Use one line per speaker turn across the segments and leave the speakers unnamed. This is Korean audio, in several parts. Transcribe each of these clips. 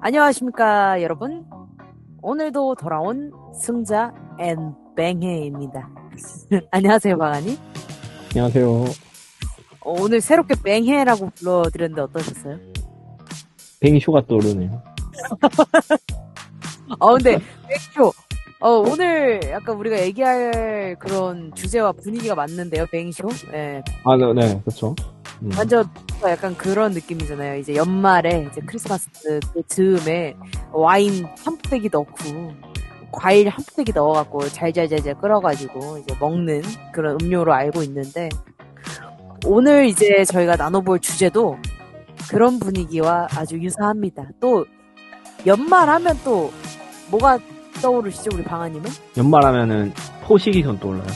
안녕하십니까, 여러분. 오늘도 돌아온 승자 앤 뱅해입니다. 안녕하세요, 방아님.
안녕하세요.
오늘 새롭게 뱅해라고 불러드렸는데 어떠셨어요?
뱅쇼가 떠오르네요.
근데 뱅쇼. 오늘 약간 우리가 얘기할 그런 주제와 분위기가 맞는데요, 뱅쇼. 예.
아, 네, 네, 그렇죠.
완전 약간 그런 느낌이잖아요. 이제 연말에 이제 크리스마스 그 즈음에 와인 한 푸대기 넣고 과일 한 푸대기 넣어갖고 잘잘잘잘 끓여가지고 이제 먹는 그런 음료로 알고 있는데 오늘 이제 저희가 나눠볼 주제도 그런 분위기와 아주 유사합니다. 또 연말하면 또 뭐가 떠오르시죠, 우리 방아님은?
연말하면은 포식이 전 떠올라요.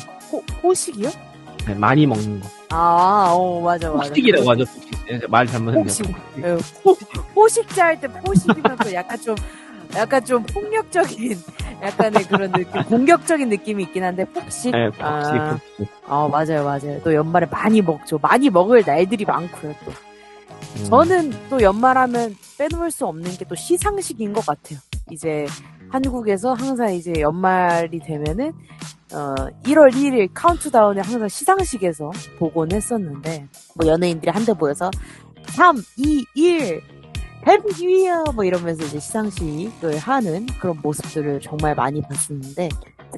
호식이요?
네, 많이 먹는 거.
맞아.
포식이라고 하죠. 포식. 말 잘못했네요.
호식. 호식자 할 때 포식이면 또 약간 좀 폭력적인 약간의 그런 느낌, 공격적인 느낌이 있긴 한데 폭식.
네, 포식.
맞아요. 또 연말에 많이 먹죠. 많이 먹을 날들이 많고요. 또 저는 또 연말하면 빼놓을 수 없는 게 또 시상식인 것 같아요. 이제 한국에서 항상 이제 연말이 되면은 1월 1일 카운트다운을 항상 시상식에서 보곤 했었는데 뭐 연예인들이 한데 모여서 3, 2, 1 해피 뉴 이어 뭐 이러면서 이제 시상식을 하는 그런 모습들을 정말 많이 봤었는데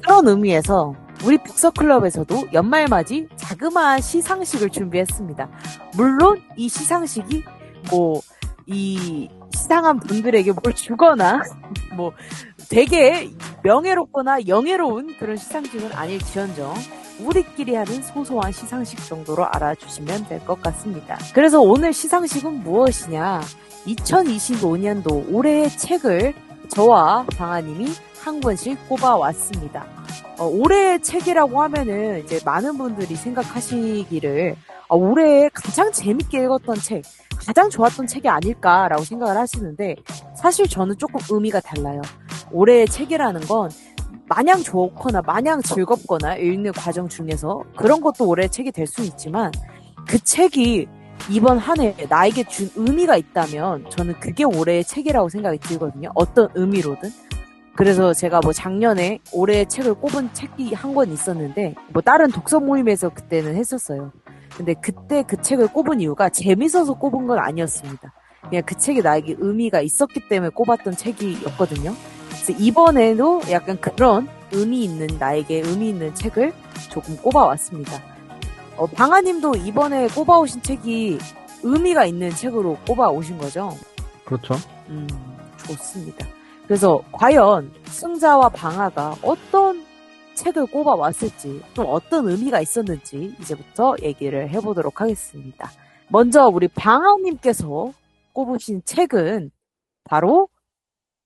그런 의미에서 우리 북서클럽에서도 연말맞이 자그마한 시상식을 준비했습니다. 물론 이 시상식이 뭐 이 시상한 분들에게 뭘 주거나 뭐 되게 명예롭거나 영예로운 그런 시상식은 아닐지언정 우리끼리 하는 소소한 시상식 정도로 알아주시면 될 것 같습니다. 그래서 오늘 시상식은 무엇이냐? 2025년도 올해의 책을 저와 방아님이 한 권씩 꼽아왔습니다. 올해의 책이라고 하면은 이제 많은 분들이 생각하시기를 올해 가장 재밌게 읽었던 책, 가장 좋았던 책이 아닐까라고 생각을 하시는데 사실 저는 조금 의미가 달라요. 올해의 책이라는 건 마냥 좋거나 마냥 즐겁거나 읽는 과정 중에서 그런 것도 올해의 책이 될 수 있지만 그 책이 이번 한 해 나에게 준 의미가 있다면 저는 그게 올해의 책이라고 생각이 들거든요. 어떤 의미로든. 그래서 제가 뭐 작년에 올해의 책을 꼽은 책이 한 권 있었는데 뭐 다른 독서 모임에서 그때는 했었어요. 근데 그때 그 책을 꼽은 이유가 재밌어서 꼽은 건 아니었습니다. 그냥 그 책이 나에게 의미가 있었기 때문에 꼽았던 책이었거든요. 그래서 이번에도 약간 그런 나에게 의미 있는 책을 조금 꼽아왔습니다. 방아님도 이번에 꼽아오신 책이 의미가 있는 책으로 꼽아오신 거죠?
그렇죠.
좋습니다. 그래서 과연 승자와 방아가 어떤 책을 꼽아왔을지 또 어떤 의미가 있었는지 이제부터 얘기를 해보도록 하겠습니다. 먼저 우리 방아님께서 꼽으신 책은 바로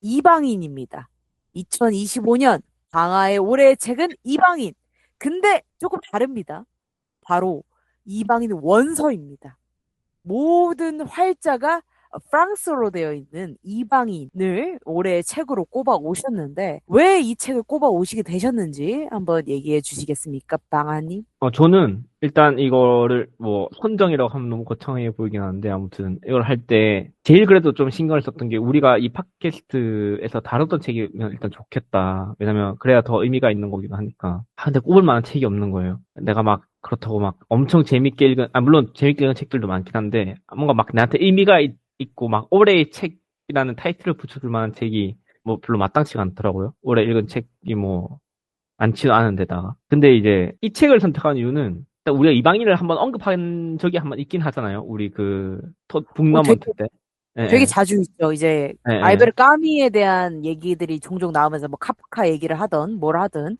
이방인입니다. 2025년 방아의 올해의 책은 이방인. 근데 조금 다릅니다. 바로 이방인 원서입니다. 모든 활자가 프랑스어로 되어 있는 이방인을 올해의 책으로 꼽아 오셨는데 왜 이 책을 꼽아 오시게 되셨는지 한번 얘기해 주시겠습니까, 방아님?
저는 일단 이거를 뭐 선정이라고 하면 너무 거창해 보이긴 하는데 아무튼 이걸 할 때 제일 그래도 좀 신경을 썼던 게 우리가 이 팟캐스트에서 다뤘던 책이면 일단 좋겠다. 왜냐면 그래야 더 의미가 있는 거기도 하니까. 근데 꼽을 만한 책이 없는 거예요. 내가 막 그렇다고 막 엄청 재밌게 읽은, 물론 재밌게 읽은 책들도 많긴 한데 뭔가 막 나한테 의미가 있고 막 올해의 책이라는 타이틀을 붙여줄 만한 책이 뭐 별로 마땅치가 않더라고요. 올해 읽은 책이 뭐 많지도 않은데다가. 근데 이제 이 책을 선택한 이유는 일단 우리가 이방인을 한번 언급한 적이 한번 있긴 하잖아요. 우리 그
되게,
북넘먼트 때. 예,
되게
예.
자주 있죠. 이제
예, 예.
알베르 까미에 대한 얘기들이 종종 나오면서 뭐 카프카 얘기를 하던 뭘 하든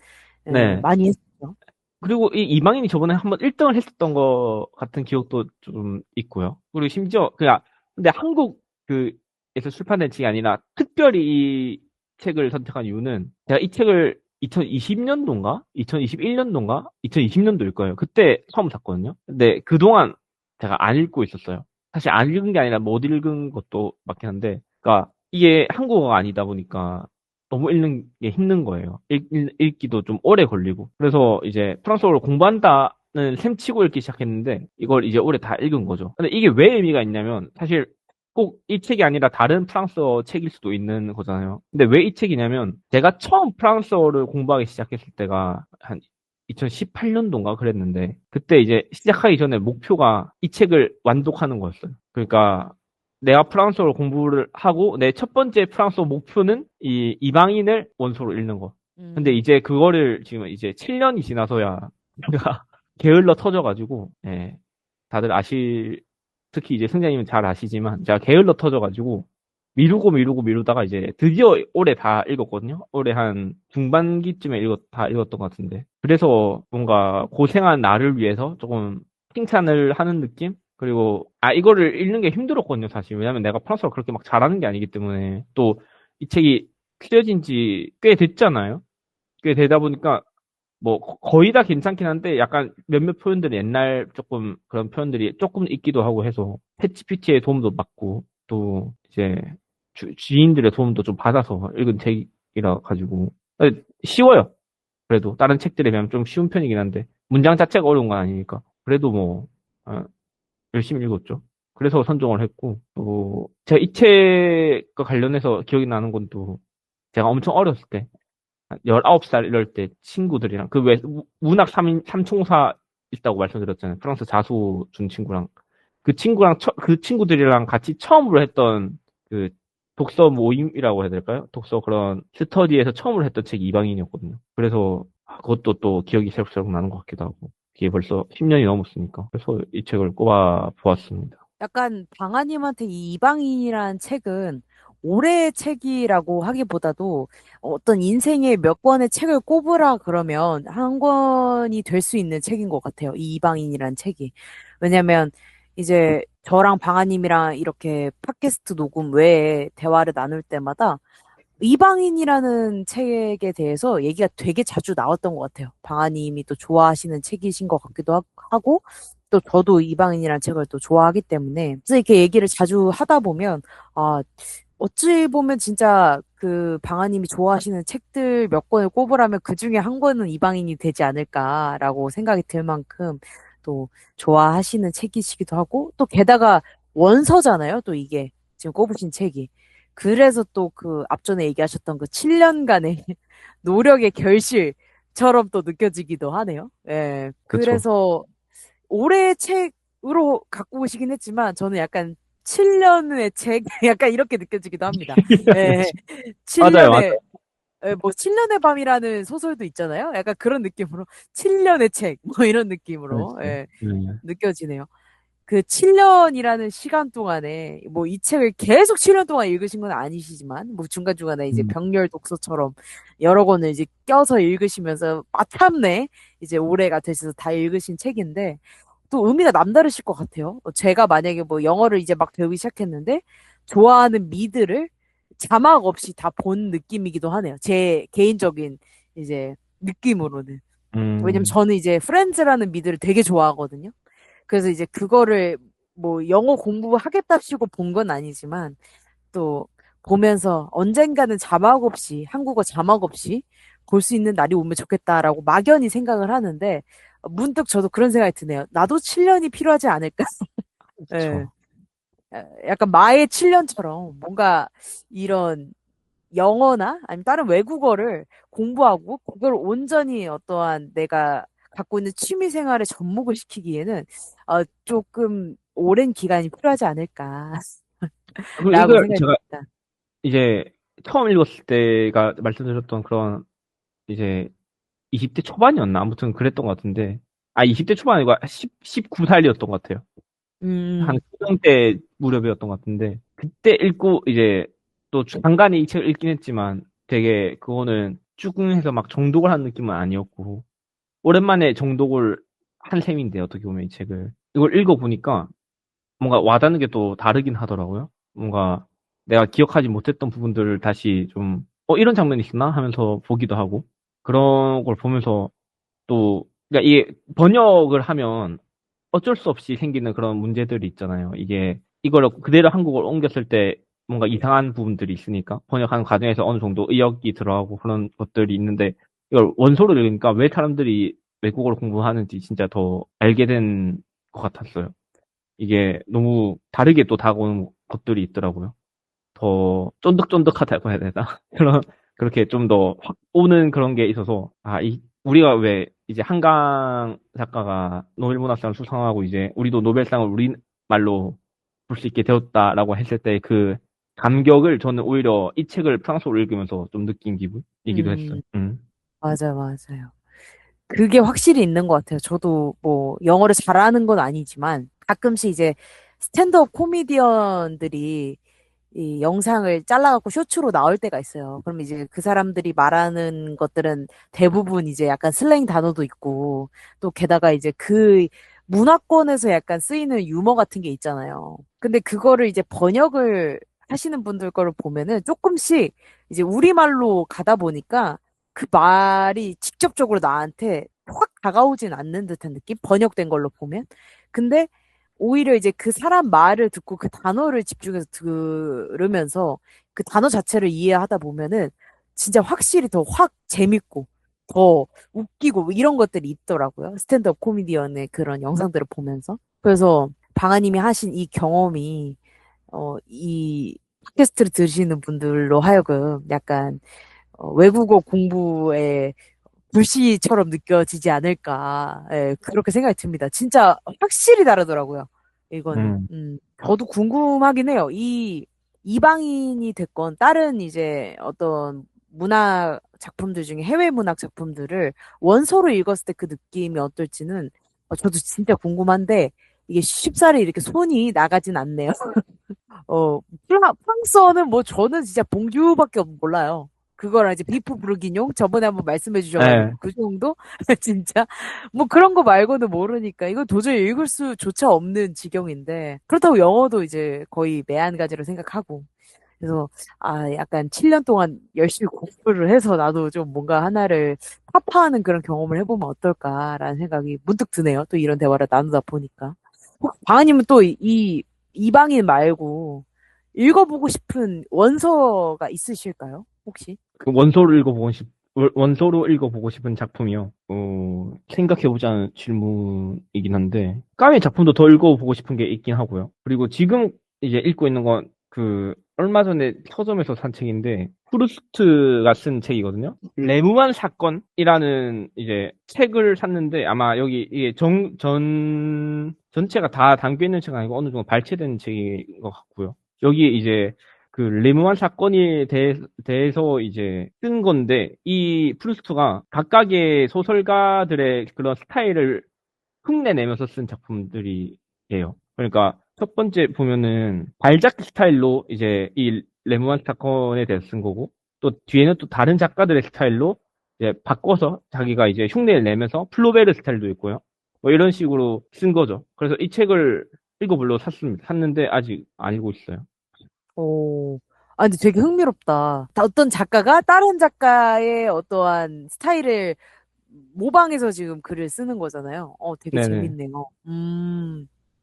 네.
많이 했죠.
그리고 이 이방인이 저번에 한번 1등을 했었던 거 같은 기억도 좀 있고요. 그리고 심지어 그냥 근데 한국 그에서 출판된 책이 아니라 특별히 이 책을 선택한 이유는 제가 이 책을 2020년도인가? 2021년도인가? 2020년도일 거예요. 그때 처음 샀거든요. 근데 그동안 제가 안 읽고 있었어요. 사실 안 읽은 게 아니라 못 읽은 것도 맞긴 한데, 그러니까 이게 한국어가 아니다 보니까 너무 읽는 게 힘든 거예요. 읽기도 좀 오래 걸리고. 그래서 이제 프랑스어를 공부한다는 셈치고 읽기 시작했는데, 이걸 이제 올해 다 읽은 거죠. 근데 이게 왜 의미가 있냐면, 사실 꼭 이 책이 아니라 다른 프랑스어 책일 수도 있는 거잖아요. 근데 왜 이 책이냐면 제가 처음 프랑스어를 공부하기 시작했을 때가 한 2018년도인가 그랬는데 그때 이제 시작하기 전에 목표가 이 책을 완독하는 거였어요. 그러니까 내가 프랑스어를 공부를 하고 내 첫 번째 프랑스어 목표는 이 이방인을 원서로 읽는 거. 근데
음,
이제 그거를 지금 이제 7년이 지나서야 제가 게을러 터져가지고 예, 다들 특히 이제 승자님은 잘 아시지만 제가 게을러 터져가지고 미루다가 이제 드디어 올해 다 읽었거든요. 올해 한 중반기쯤에 다 읽었던 것 같은데. 그래서 뭔가 고생한 나를 위해서 조금 칭찬을 하는 느낌? 그리고 이거를 읽는 게 힘들었거든요, 사실. 왜냐면 내가 프랑스어를 그렇게 막 잘하는 게 아니기 때문에 또 이 책이 쓰여진 지 꽤 됐잖아요. 꽤 되다 보니까 뭐 거의 다 괜찮긴 한데 약간 몇몇 표현들이 옛날 조금 그런 표현들이 조금 있기도 하고 해서 챗GPT의 도움도 받고 또 이제 지인들의 도움도 좀 받아서 읽은 책이라 가지고 쉬워요. 그래도 다른 책들에 비하면 좀 쉬운 편이긴 한데 문장 자체가 어려운 건 아니니까 그래도 뭐 어, 열심히 읽었죠. 그래서 선정을 했고 또 제가 이 책과 관련해서 기억이 나는 건 또 제가 엄청 어렸을 때 한 19살 이럴 때 친구들이랑 그 왜 문학 삼총사 있다고 말씀드렸잖아요. 프랑스 자수 준 친구랑 그 친구들이랑 같이 처음으로 했던 그 독서 모임이라고 해야 될까요? 독서 그런 스터디에서 처음으로 했던 책이 이방인이었거든요. 그래서 그것도 또 기억이 새록새록 나는 것 같기도 하고 이게 벌써 10년이 넘었으니까 그래서 이 책을 꼽아 보았습니다.
약간 방아님한테 이 이방인이라는 책은 올해의 책이라고 하기보다도 어떤 인생의 몇 권의 책을 꼽으라 그러면 한 권이 될 수 있는 책인 것 같아요. 이 이방인이라는 책이. 왜냐면 이제 저랑 방아님이랑 이렇게 팟캐스트 녹음 외에 대화를 나눌 때마다 이방인이라는 책에 대해서 얘기가 되게 자주 나왔던 것 같아요. 방아님이 또 좋아하시는 책이신 것 같기도 하고, 또 저도 이방인이라는 책을 또 좋아하기 때문에, 그래서 이렇게 얘기를 자주 하다 보면, 아, 어찌 보면 진짜 그 방아님이 좋아하시는 책들 몇 권을 꼽으라면 그 중에 한 권은 이방인이 되지 않을까라고 생각이 들 만큼 또 좋아하시는 책이시기도 하고, 또 게다가 원서잖아요. 또 이게 지금 꼽으신 책이. 그래서 또 그 앞전에 얘기하셨던 그 7년간의 노력의 결실처럼 또 느껴지기도 하네요. 예.
그쵸.
그래서 올해의 책으로 갖고 오시긴 했지만 저는 약간 7년의 책 약간 이렇게 느껴지기도 합니다. 예.
맞아요,
7년의 뭐 7년의 밤이라는 소설도 있잖아요. 약간 그런 느낌으로 7년의 책 뭐 이런 느낌으로
맞아요.
예.
네.
느껴지네요. 그 7년이라는 시간 동안에 뭐 이 책을 계속 7년 동안 읽으신 건 아니시지만 뭐 중간중간에 이제
음,
병렬 독서처럼 여러 권을 이제 껴서 읽으시면서 마침내 이제 올해가 되셔서 다 읽으신 책인데 또 의미가 남다르실 것 같아요. 제가 만약에 뭐 영어를 이제 막 배우기 시작했는데 좋아하는 미드를 자막 없이 다 본 느낌이기도 하네요. 제 개인적인 이제 느낌으로는. 왜냐면
음,
저는 이제 프렌즈라는 미드를 되게 좋아하거든요. 그래서 이제 그거를 뭐 영어 공부하겠답시고 본 건 아니지만 또 보면서 언젠가는 자막 없이 한국어 자막 없이 볼 수 있는 날이 오면 좋겠다라고 막연히 생각을 하는데 문득 저도 그런 생각이 드네요. 나도 7년이 필요하지 않을까? 예.
그쵸.
약간 마의 7년처럼 뭔가 이런 영어나 아니면 다른 외국어를 공부하고 그걸 온전히 어떠한 내가 갖고 있는 취미 생활에 접목을 시키기에는 조금 오랜 기간이 필요하지 않을까라고
그리고 이걸
생각이
제가
듭니다.
이제 처음 읽었을 때가 말씀드렸던 그런 이제 20대 초반이었나? 아무튼 그랬던 것 같은데. 20대 초반 아니고 19살이었던 것 같아요. 한
음,
고등 때 무렵이었던 것 같은데. 그때 읽고 이제 또 간간히 이 책을 읽긴 했지만 되게 그거는 쭉 해서 막 정독을 한 느낌은 아니었고. 오랜만에 정독을 한 셈인데 어떻게 보면 이 책을. 이걸 읽어보니까 뭔가 와닿는 게 또 다르긴 하더라고요. 뭔가 내가 기억하지 못했던 부분들을 다시 좀, 이런 장면이 있었나? 하면서 보기도 하고. 그런 걸 보면서 또, 그러니까 이게 번역을 하면 어쩔 수 없이 생기는 그런 문제들이 있잖아요. 이게 이걸 그대로 한국어로 옮겼을 때 뭔가 이상한 부분들이 있으니까 번역하는 과정에서 어느 정도 의역이 들어가고 그런 것들이 있는데 이걸 원서로 읽으니까 왜 사람들이 외국어를 공부하는지 진짜 더 알게 된 것 같았어요. 이게 너무 다르게 또 다가오는 것들이 있더라고요. 더 쫀득쫀득하다고 해야 되나? 그렇게 좀 더 확 오는 그런 게 있어서, 우리가 왜 이제 한강 작가가 노벨문학상을 수상하고 이제 우리도 노벨상을 우리말로 볼 수 있게 되었다라고 했을 때 그 감격을 저는 오히려 이 책을 프랑스어로 읽으면서 좀 느낀 기분이기도 했어요.
음, 맞아요. 그게 확실히 있는 것 같아요. 저도 뭐 영어를 잘하는 건 아니지만 가끔씩 이제 스탠드업 코미디언들이 이 영상을 잘라갖고 쇼츠로 나올 때가 있어요. 그럼 이제 그 사람들이 말하는 것들은 대부분 이제 약간 슬랭 단어도 있고 또 게다가 이제 그 문화권에서 약간 쓰이는 유머 같은 게 있잖아요. 근데 그거를 이제 번역을 하시는 분들 거를 보면은 조금씩 이제 우리말로 가다 보니까 그 말이 직접적으로 나한테 확 다가오진 않는 듯한 느낌? 번역된 걸로 보면. 근데 오히려 이제 그 사람 말을 듣고 그 단어를 집중해서 들으면서 그 단어 자체를 이해하다 보면은 진짜 확실히 더 확 재밌고 더 웃기고 뭐 이런 것들이 있더라고요. 스탠드업 코미디언의 그런 영상들을 보면서. 그래서 방아님이 하신 이 경험이 이 팟캐스트를 들으시는 분들로 하여금 약간 외국어 공부에 불시처럼 느껴지지 않을까. 예, 그렇게 생각이 듭니다. 진짜 확실히 다르더라고요. 이거는.
음,
저도 궁금하긴 해요. 이방인이 됐건, 다른 이제 어떤 문학 작품들 중에 해외 문학 작품들을 원서로 읽었을 때 그 느낌이 어떨지는 저도 진짜 궁금한데, 이게 쉽사리 이렇게 손이 나가진 않네요. 프랑스어는 뭐 저는 진짜 봉주밖에 몰라요. 그거랑 이제 비프 부르기뇽 저번에 한번 말씀해 주셔가지고
네.
그 정도? 진짜 뭐 그런 거 말고는 모르니까 이거 도저히 읽을 수조차 없는 지경인데 그렇다고 영어도 이제 거의 매한가지로 생각하고 그래서 약간 7년 동안 열심히 공부를 해서 나도 좀 뭔가 하나를 타파하는 그런 경험을 해보면 어떨까라는 생각이 문득 드네요. 또 이런 대화를 나누다 보니까. 방아님은 또 이방인 말고 읽어보고 싶은 원서가 있으실까요? 혹시?
그 원서로 읽어보고 싶은 작품이요. 생각해보자는 질문이긴 한데, 까메 작품도 더 읽어보고 싶은 게 있긴 하고요. 그리고 지금 이제 읽고 있는 건 얼마 전에 서점에서 산 책인데, 프루스트가 쓴 책이거든요. 레무안 사건이라는 이제 책을 샀는데, 아마 여기 이게 전체가 다 담겨 있는 책은 아니고 어느 정도 발췌된 책인 것 같고요. 여기에 이제 그 레무안 사건에 대해서 이제 쓴 건데 이 프루스트가 각각의 소설가들의 그런 스타일을 흉내내면서 쓴 작품들이에요. 그러니까 첫 번째 보면은 발작 스타일로 이제 이 레무안 사건에 대해서 쓴 거고 또 뒤에는 또 다른 작가들의 스타일로 이제 바꿔서 자기가 이제 흉내를 내면서 플로베르 스타일도 있고요. 뭐 이런 식으로 쓴 거죠. 그래서 이 책을 읽어보려고 샀습니다. 샀는데 아직 안 읽고 있어요.
오. 근데 되게 흥미롭다. 어떤 작가가 다른 작가의 어떠한 스타일을 모방해서 지금 글을 쓰는 거잖아요. 되게
네네.
재밌네요.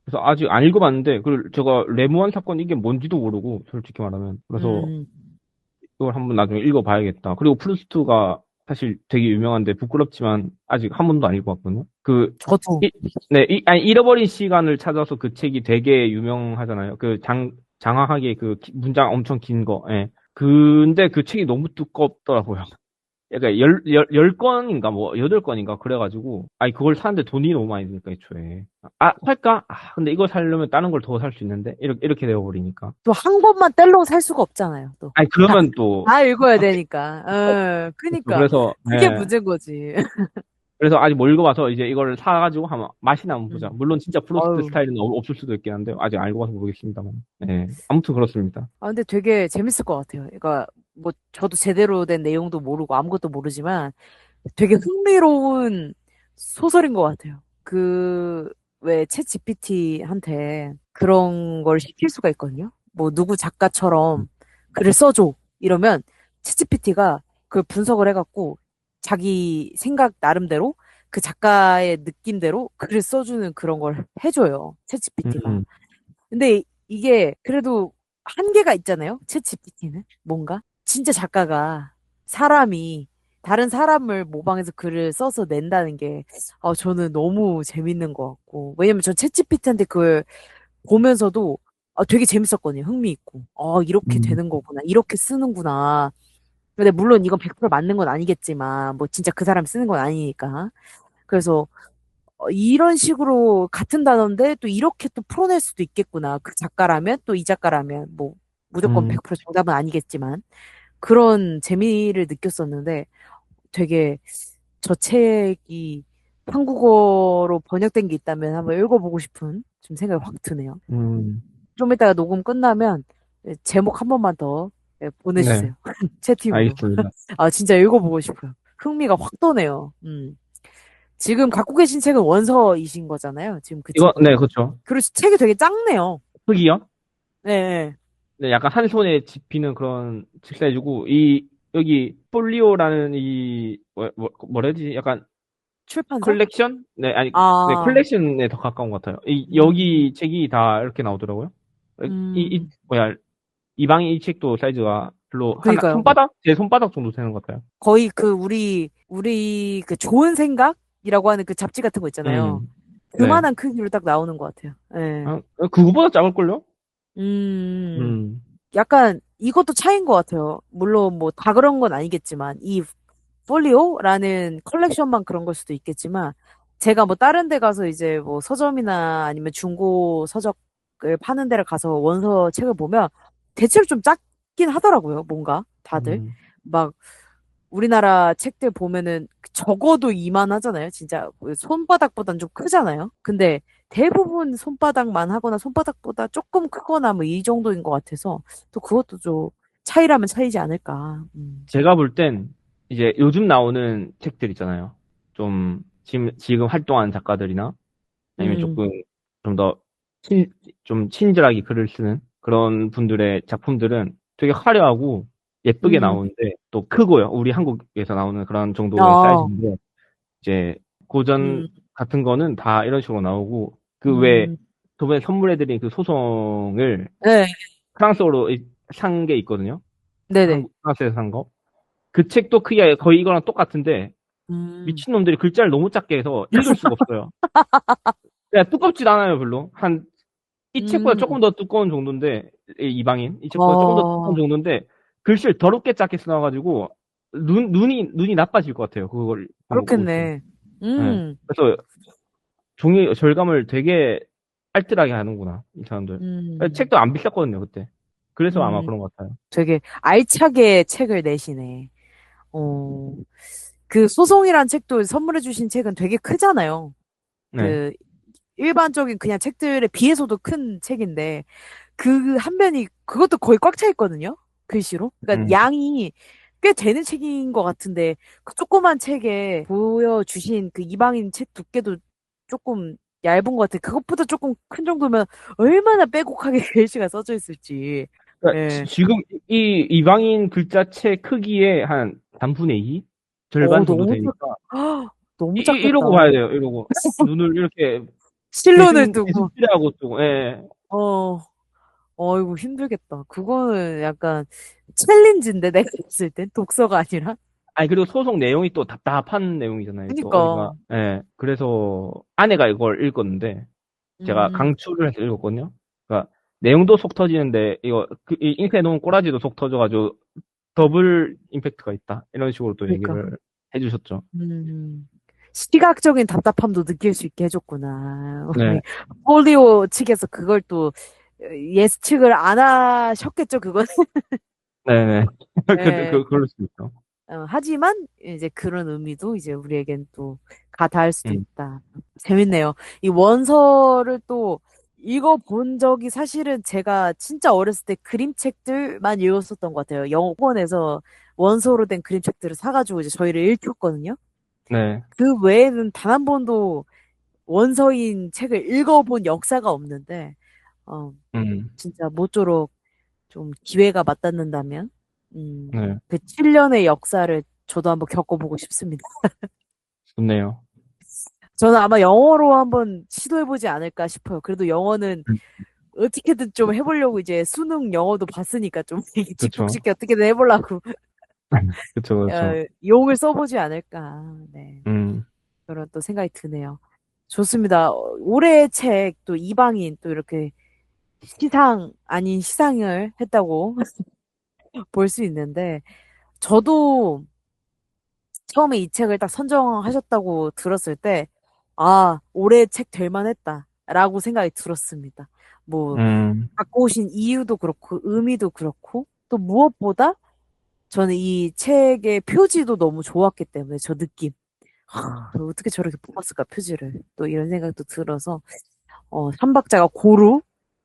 그래서 아직 안 읽어봤는데, 제가 레무안 사건 이게 뭔지도 모르고, 솔직히 말하면. 그래서
음,
이걸 한번 나중에 읽어봐야겠다. 그리고 프루스트가 사실 되게 유명한데, 부끄럽지만 아직 한 번도 안 읽어봤거든요.
저도.
네, 잃어버린 시간을 찾아서 그 책이 되게 유명하잖아요. 장황하게 문장 엄청 긴 거, 예. 근데 그 책이 너무 두껍더라고요. 그러니까 열 건인가 뭐 여덟 건인가 그래가지고 그걸 사는데 돈이 너무 많이 드니까 애초에 살까? 근데 이거 사려면 다른 걸 더 살 수 있는데 이렇게 되어버리니까
또 한 권만 뗄롱 살 수가 없잖아요. 또. 다,
그러면 또
다 읽어야 되니까. 그니까.
그래서
그게 문제인 거지.
그래서 아직 못 읽어봐서 이제 이거를 사가지고 한번 맛이나 한번 보자.
음.
물론 진짜 프로스트
어유.
스타일은 없을 수도 있긴 한데 아직 알고 봐서 모르겠습니다만. 네, 아무튼 그렇습니다.
근데 되게 재밌을 것 같아요. 그러니까, 뭐, 저도 제대로 된 내용도 모르고 아무것도 모르지만 되게 흥미로운 소설인 것 같아요. 왜, 챗 GPT한테 그런 걸 시킬 수가 있거든요. 뭐, 누구 작가처럼 글을 써줘. 이러면 챗 GPT가 그걸 분석을 해갖고 자기 생각 나름대로 그 작가의 느낌대로 글을 써주는 그런 걸 해줘요. 챗 GPT가.
음,
근데 이게 그래도 한계가 있잖아요. 챗 GPT는 뭔가 진짜 작가가 사람이 다른 사람을 모방해서 글을 써서 낸다는 게 저는 너무 재밌는 것 같고 왜냐면 저 챗 GPT한테 그걸 보면서도 되게 재밌었거든요. 흥미있고. 이렇게
음,
되는 거구나. 이렇게 쓰는구나. 근데 물론 이건 100% 맞는 건 아니겠지만, 뭐 진짜 그 사람이 쓰는 건 아니니까. 그래서 이런 식으로 같은 단어인데 또 이렇게 또 풀어낼 수도 있겠구나. 그 작가라면 또 이 작가라면 뭐 무조건
음,
100% 정답은 아니겠지만 그런 재미를 느꼈었는데 되게 저 책이 한국어로 번역된 게 있다면 한번 읽어보고 싶은 좀 생각이 확 드네요.
음,
좀 이따가 녹음 끝나면 제목 한 번만 더
네,
보내주세요. 채팅으로.
알겠습니다.
진짜 읽어보고 싶어요. 흥미가 확 도네요. 지금 갖고 계신 책은 원서이신 거잖아요. 지금 그
이거,
책은.
네, 그렇죠.
그리고 책이 되게 작네요.
흑이요?
네, 네.
네, 약간 한 손에 집히는 그런 책 사이즈고, 여기, 폴리오라는 뭐라 해야 되지? 약간
출판사?
컬렉션? 네, 아니, 네,
아,
컬렉션에 더 가까운 것 같아요.
음,
여기 책이 다 이렇게 나오더라고요.
음,
이방인 이 책도 사이즈가 별로
그니까요.
제 손바닥 정도 되는 것 같아요.
거의 우리 그 좋은 생각이라고 하는 그 잡지 같은 거 있잖아요.
음, 네.
그만한 크기로 딱 나오는 것 같아요. 네.
그거보다 작을걸요?
음,
음,
약간 이것도 차이인 것 같아요. 물론 뭐 다 그런 건 아니겠지만 이 폴리오라는 컬렉션만 그런 걸 수도 있겠지만 제가 뭐 다른 데 가서 이제 뭐 서점이나 아니면 중고 서적을 파는 데를 가서 원서 책을 보면 대체로 좀 작긴 하더라고요. 뭔가 다들
음,
막 우리나라 책들 보면은 적어도 이만하잖아요. 진짜 손바닥보단 좀 크잖아요. 근데 대부분 손바닥만 하거나 손바닥보다 조금 크거나 뭐 이 정도인 것 같아서 또 그것도 좀 차이라면 차이지 않을까.
제가 볼 땐, 이제 요즘 나오는 책들 있잖아요. 지금 활동하는 작가들이나, 아니면
음,
조금, 좀 더, 좀 친절하게 글을 쓰는 그런 분들의 작품들은 되게 화려하고 예쁘게
음,
나오는데, 또 크고요. 우리 한국에서 나오는 그런 정도의
어,
사이즈인데, 이제 고전
음,
같은 거는 다 이런 식으로 나오고 그 외에
음,
저번에 선물해드린 그 소송을
네,
프랑스어로 산 게 있거든요.
네네.
프랑스에서 산 거. 그 책도 크기가 거의 이거랑 똑같은데
음,
미친놈들이 글자를 너무 작게 해서 읽을 수가 없어요. 그냥 두껍지도 않아요, 별로. 이 책보다
음,
조금 더 두꺼운 정도인데, 이 책보다 조금 더 두꺼운
어,
정도인데, 글씨를 더럽게 작게 써놔가지고, 눈이 나빠질 것 같아요. 그걸 보고 있으면.
그렇겠네.
네.
음,
그래서 절감을 되게 알뜰하게 하는구나, 이 사람들.
음,
책도 안 비쌌거든요, 그때. 그래서 아마
음,
그런 것 같아요.
되게 알차게 책을 내시네. 어, 그 소송이란 책도 선물해주신 책은 되게 크잖아요.
네.
그 일반적인 그냥 책들에 비해서도 큰 책인데 그 한 면이 그것도 거의 꽉 차 있거든요. 글씨로. 그러니까
음,
양이 꽤 되는 책인 것 같은데 그 조그만 책에 보여주신 그 이방인 책 두께도 조금 얇은 것 같아. 그것보다 조금 큰 정도면 얼마나 빼곡하게 글씨가 써져 있을지.
그러니까
예.
지금 이 이방인 글자체 크기의 한 3분의 2? 절반 정도
너무
되니까.
너무
이러고
작겠다.
봐야 돼요, 이러고. 눈을 이렇게
실눈을 뜨고.
대승질하고 또, 예.
어. 이거 힘들겠다. 그거는 약간 챌린지인데, 내가 봤을 땐 독서가 아니라.
아니, 그리고 소송 내용이 또 답답한 내용이잖아요, 또, 어디가.
그니까,
예. 그래서 아내가 이걸 읽었는데, 제가
음,
강추를 해서 읽었거든요. 그러니까 내용도 속 터지는데 이 잉크에 놓은 꼬라지도 속 터져가지고 더블 임팩트가 있다. 이런 식으로 또
그니까,
얘기를 해주셨죠.
시각적인 답답함도 느낄 수 있게 해줬구나.
네,
우리 폴리오 측에서 그걸 또 예측을 안 하셨겠죠, 그건.
네네.
예.
그럴 수 있죠.
하지만 이제 그런 의미도 이제 우리에겐 또 가닿을 수도
음,
있다. 재밌네요. 이 원서를 또 읽어본 적이 사실은 제가 진짜 어렸을 때 그림책들만 읽었었던 것 같아요. 영어권에서 원서로 된 그림책들을 사가지고 이제 저희를 읽혔거든요.
네,
그 외에는 단 한 번도 원서인 책을 읽어본 역사가 없는데, 어,
음,
진짜 모쪼록 좀 기회가 맞닿는다면,
네,
그 7년의 역사를 저도 한번 겪어보고 싶습니다.
좋네요.
저는 아마 영어로 한번 시도해보지 않을까 싶어요. 그래도 영어는
음,
어떻게든 좀 해보려고 이제 수능 영어도 봤으니까 좀 이게
그쵸.
짚북짓기 어떻게든 해보려고
그쵸, 그쵸.
용을 써보지 않을까. 네.
음,
그런 또 생각이 드네요. 좋습니다. 올해의 책, 또 이방인, 또 이렇게 시상 아닌 시상을 했다고 볼 수 있는데, 저도 처음에 이 책을 딱 선정하셨다고 들었을 때, 아, 올해 책 될 만했다. 라고 생각이 들었습니다. 뭐,
음,
갖고 오신 이유도 그렇고, 의미도 그렇고, 또 무엇보다 저는 이 책의 표지도 너무 좋았기 때문에, 저 느낌. 어떻게 저렇게 뽑았을까, 표지를. 또 이런 생각도 들어서, 삼박자가 고루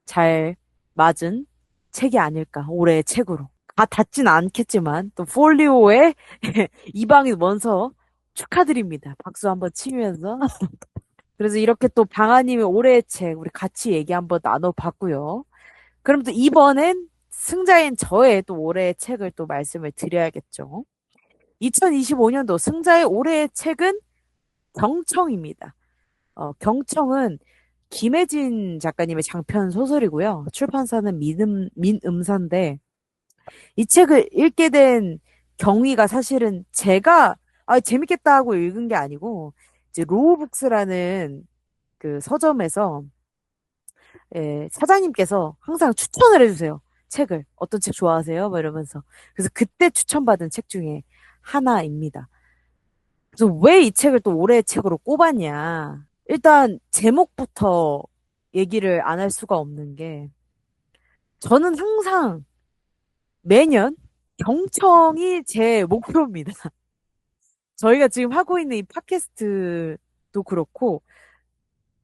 잘 맞은 책이 아닐까, 올해의 책으로. 다 닿진 않겠지만, 또 폴리오의 이방이 먼저 축하드립니다. 박수 한번 치면서. 그래서 이렇게 또 방아님의 올해의 책, 우리 같이 얘기 한번 나눠봤고요. 그럼 또 이번엔 승자인 저의 또 올해의 책을 또 말씀을 드려야겠죠. 2025년도 승자의 올해의 책은 경청입니다. 경청은 김혜진 작가님의 장편 소설이고요. 출판사는 민음사인데, 이 책을 읽게 된 경위가 사실은 제가 재밌겠다 하고 읽은 게 아니고, 이제 로우북스라는 그 서점에서 사장님께서 항상 추천을 해주세요. 책을. 어떤 책 좋아하세요? 뭐 이러면서. 그래서 그때 추천받은 책 중에 하나입니다. 그래서 왜 이 책을 또 올해의 책으로 꼽았냐. 일단 제목부터 얘기를 안 할 수가 없는 게 저는 항상 매년 경청이 제 목표입니다. 저희가 지금 하고 있는 이 팟캐스트도 그렇고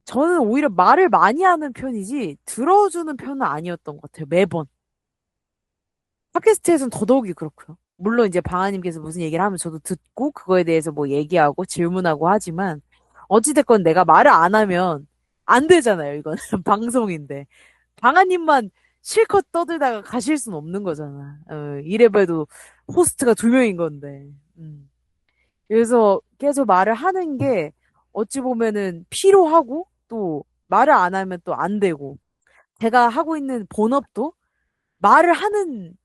저는 오히려 말을 많이 하는 편이지 들어주는 편은 아니었던 것 같아요. 매번. 팟캐스트에서는 더더욱이 그렇고요. 물론 이제 방아님께서 무슨 얘기를 하면 저도 듣고 그거에 대해서 뭐 얘기하고 질문하고 하지만 어찌됐건 내가 말을 안 하면 안 되잖아요. 이건 방송인데. 방아님만 실컷 떠들다가 가실 순 없는 거잖아. 이래봬도 호스트가 두 명인 건데. 그래서 계속 말을 하는 게 어찌 보면은 필요하고 또 말을 안 하면 또 안 되고 제가 하고 있는 본업도 말을 하는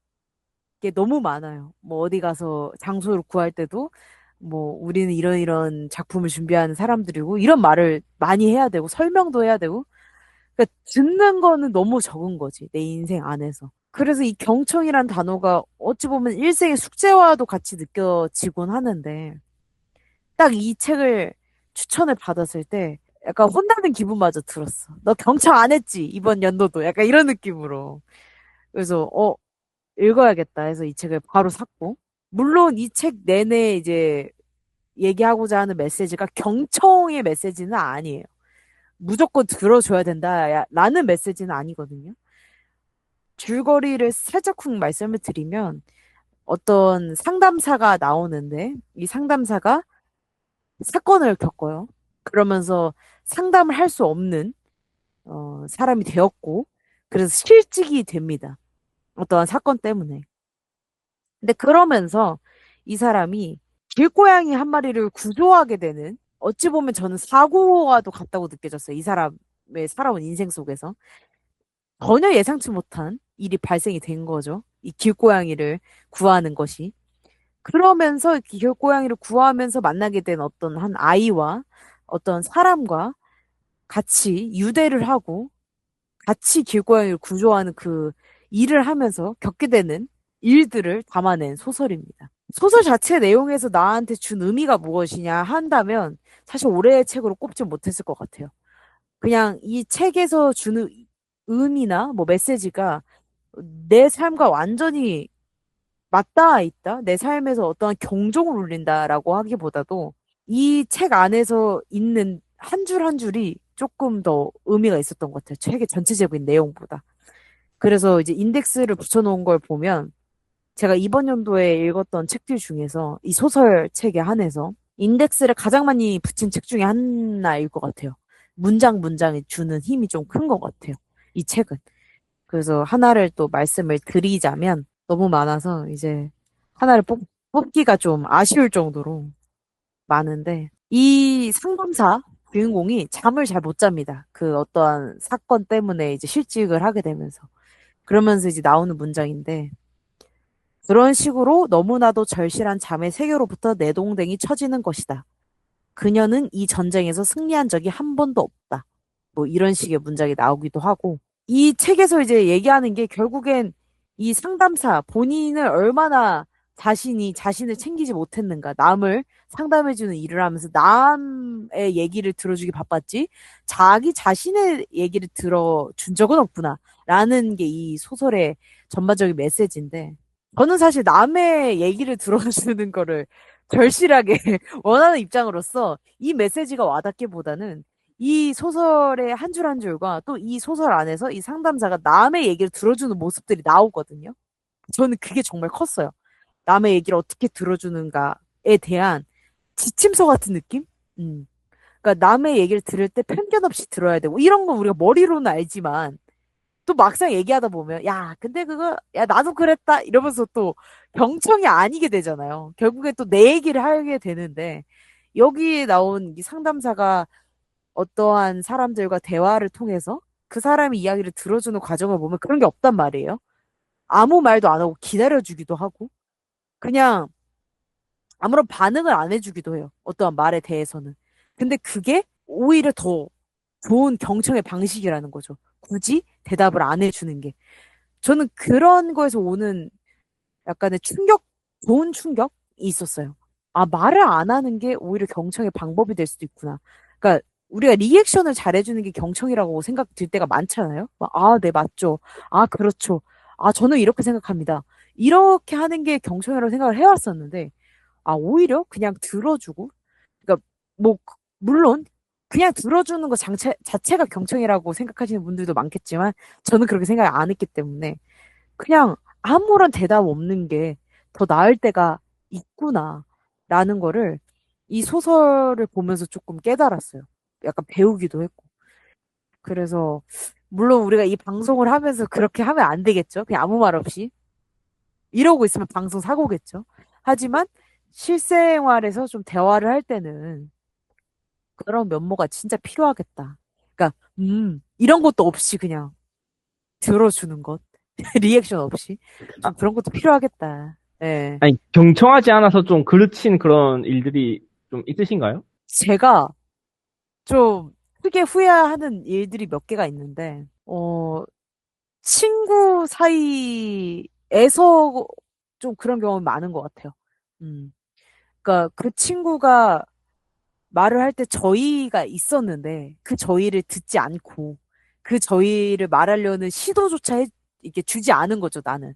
게 너무 많아요. 뭐 어디 가서 장소를 구할 때도 뭐 우리는 이런 작품을 준비하는 사람들이고 이런 말을 많이 해야 되고 설명도 해야 되고 그러니까 듣는 거는 너무 적은 거지 내 인생 안에서. 그래서 이 경청이란 단어가 어찌 보면 일생의 숙제와도 같이 느껴지곤 하는데 딱 이 책을 추천을 받았을 때 약간 혼나는 기분마저 들었어. 너 경청 안 했지? 이번 연도도 약간 이런 느낌으로. 그래서 읽어야겠다 해서 이 책을 바로 샀고. 물론 이 책 내내 이제 얘기하고자 하는 메시지가 경청의 메시지는 아니에요. 무조건 들어줘야 된다, 라는 메시지는 아니거든요. 줄거리를 살짝쿵 말씀을 드리면 어떤 상담사가 나오는데 이 상담사가 사건을 겪어요. 그러면서 상담을 할 수 없는 사람이 되었고 그래서 실직이 됩니다. 어떠한 사건 때문에. 근데 그러면서 이 사람이 길고양이 한 마리를 구조하게 되는 어찌 보면 저는 사고와도 같다고 느껴졌어요. 이 사람의 살아온 인생 속에서 전혀 예상치 못한 일이 발생이 된 거죠. 이 길고양이를 구하는 것이. 그러면서 이 길고양이를 구하면서 만나게 된 어떤 한 아이와 어떤 사람과 같이 유대를 하고 같이 길고양이를 구조하는 그 일을 하면서 겪게 되는 일들을 담아낸 소설입니다. 소설 자체 내용에서 나한테 준 의미가 무엇이냐 한다면 사실 올해의 책으로 꼽지 못했을 것 같아요. 그냥 이 책에서 주는 의미나 뭐 메시지가 내 삶과 완전히 맞닿아 있다? 내 삶에서 어떠한 경종을 울린다라고 하기보다도 이 책 안에서 있는 한 줄 한 줄이 조금 더 의미가 있었던 것 같아요. 책의 전체적인 내용보다. 그래서 이제 인덱스를 붙여놓은 걸 보면 제가 이번 연도에 읽었던 책들 중에서 이 소설책에 한해서 인덱스를 가장 많이 붙인 책 중에 하나일 것 같아요. 문장 문장이 주는 힘이 좀 큰 것 같아요. 이 책은. 그래서 하나를 또 말씀을 드리자면 너무 많아서 이제 하나를 뽑기가 좀 아쉬울 정도로 많은데 이 상담사 주인공이 잠을 잘 못 잡니다. 그 어떠한 사건 때문에 이제 실직을 하게 되면서. 그러면서 이제 나오는 문장인데 그런 식으로 너무나도 절실한 잠의 세계로부터 내동댕이 쳐지는 것이다. 그녀는 이 전쟁에서 승리한 적이 한 번도 없다. 뭐 이런 식의 문장이 나오기도 하고 이 책에서 이제 얘기하는 게 결국엔 이 상담사 본인을 얼마나 자신을 챙기지 못했는가. 남을 상담해주는 일을 하면서 남의 얘기를 들어주기 바빴지. 자기 자신의 얘기를 들어준 적은 없구나. 라는 게 이 소설의 전반적인 메시지인데. 저는 사실 남의 얘기를 들어주는 거를 절실하게 원하는 입장으로서 이 메시지가 와닿기보다는 이 소설의 한 줄 한 줄과 또 이 소설 안에서 이 상담자가 남의 얘기를 들어주는 모습들이 나오거든요. 저는 그게 정말 컸어요. 남의 얘기를 어떻게 들어주는가에 대한 지침서 같은 느낌? 음. 그러니까 남의 얘기를 들을 때 편견 없이 들어야 되고 이런 건 우리가 머리로는 알지만 또 막상 얘기하다 보면 야, 근데 그거 야, 나도 그랬다 이러면서 또 경청이 아니게 되잖아요. 결국에 또 내 얘기를 하게 되는데 여기에 나온 이 상담사가 어떠한 사람들과 대화를 통해서 그 사람의 이야기를 들어주는 과정을 보면 그런 게 없단 말이에요. 아무 말도 안 하고 기다려주기도 하고, 그냥 아무런 반응을 안 해주기도 해요. 어떠한 말에 대해서는. 근데 그게 오히려 더 좋은 경청의 방식이라는 거죠. 굳이 대답을 안 해주는 게. 저는 그런 거에서 오는 약간의 충격, 좋은 충격이 있었어요. 아, 말을 안 하는 게 오히려 경청의 방법이 될 수도 있구나. 그러니까 우리가 리액션을 잘해주는 게 경청이라고 생각 들 때가 많잖아요. 막, 아, 네, 맞죠. 아, 그렇죠. 아, 저는 이렇게 생각합니다. 이렇게 하는 게 경청이라고 생각을 해왔었는데, 아, 오히려 그냥 들어주고, 그러니까 뭐, 물론 그냥 들어주는 거 자체가 경청이라고 생각하시는 분들도 많겠지만, 저는 그렇게 생각 안 했기 때문에, 그냥 아무런 대답 없는 게 더 나을 때가 있구나라는 거를 이 소설을 보면서 조금 깨달았어요. 약간 배우기도 했고. 그래서 물론 우리가 이 방송을 하면서 그렇게 하면 안 되겠죠. 그냥 아무 말 없이 이러고 있으면 방송 사고겠죠. 하지만 실생활에서 좀 대화를 할 때는 그런 면모가 진짜 필요하겠다. 그러니까 이런 것도 없이 그냥 들어주는 것. 리액션 없이.
아,
좀 그런 것도 필요하겠다. 예.
아니, 경청하지 않아서 좀 그르친 그런 일들이 좀 있으신가요?
제가 좀 크게 후회하는 일들이 몇 개가 있는데, 친구 사이에서 좀 그런 경험이 많은 것 같아요. 음. 그러니까 그 친구가 말을 할 때 저희가 있었는데, 그 저희를 듣지 않고, 그 저희를 말하려는 시도조차 이렇게 주지 않은 거죠, 나는.